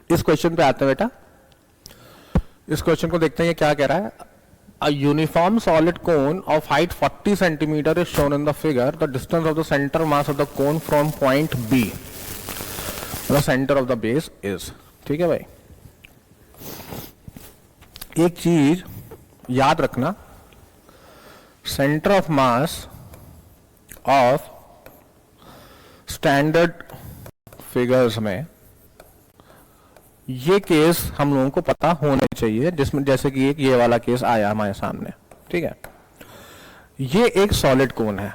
इस क्वेश्चन पे आते हैं बेटा। इस क्वेश्चन को देखते हैं ये क्या कह रहा है। A uniform solid cone of height 40 centimeter is shown in the figure. The distance of the center mass of the cone from point B, the center of the base is. ठीक है भाई, एक चीज याद रखना, centre of mass of standard figures में ये case हम लोगों को पता होने चाहिए, जिसमें जैसे कि एक ये वाला केस आया हमारे सामने। ठीक है, ये एक सॉलिड कोन है,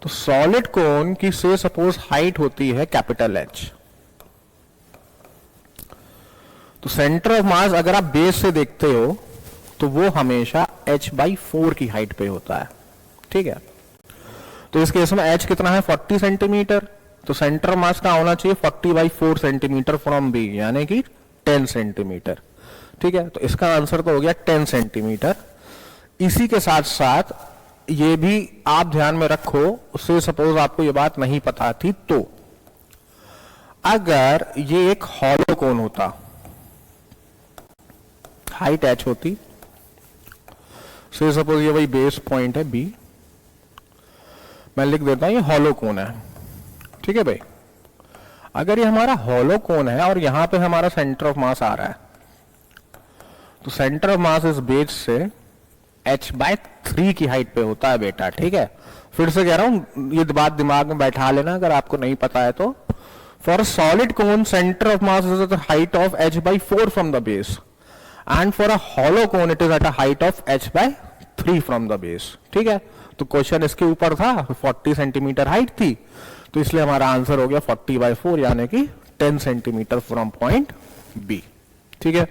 तो सॉलिड कोन की से सपोज हाइट होती है कैपिटल एच, तो सेंटर ऑफ मास अगर आप बेस से देखते हो तो वो हमेशा h/4 की हाइट पे होता है। ठीक है, तो इस केस में h कितना है 40 सेंटीमीटर, तो सेंटर मास का होना चाहिए 40/4 सेंटीमीटर फ्रॉम बी, यानी कि 10 सेंटीमीटर। ठीक है, तो इसका आंसर तो हो गया 10 सेंटीमीटर। इसी के साथ साथ ये भी आप ध्यान में रखो, उससे सपोज आपको ये बात नहीं पता थी, तो अगर ये एक हॉलो कोन होता, हाइट h होती, से सपोज ये वही बेस पॉइंट है बी, मैं लिख देता हूं ये हॉलो कोन है। ठीक है भाई, अगर ये हमारा हॉलो कोन है और यहां पे हमारा सेंटर ऑफ मास आ रहा है, तो सेंटर ऑफ मास इस बेस से h/3 की हाइट पे होता है बेटा। ठीक है, फिर से कह रहा हूं, ये बात दिमाग में बैठा लेना अगर आपको नहीं पता है तो। For solid cone centre of mass is at the height of h/4 from the base, and for a hollow cone it is at a height of h/3 from the base. ठीक है, तो क्वेश्चन इसके ऊपर था, 40 centimetre height थी, तो इसलिए हमारा आंसर हो गया 40/4 यानी कि 10 सेंटीमीटर फ्रॉम पॉइंट बी। ठीक है।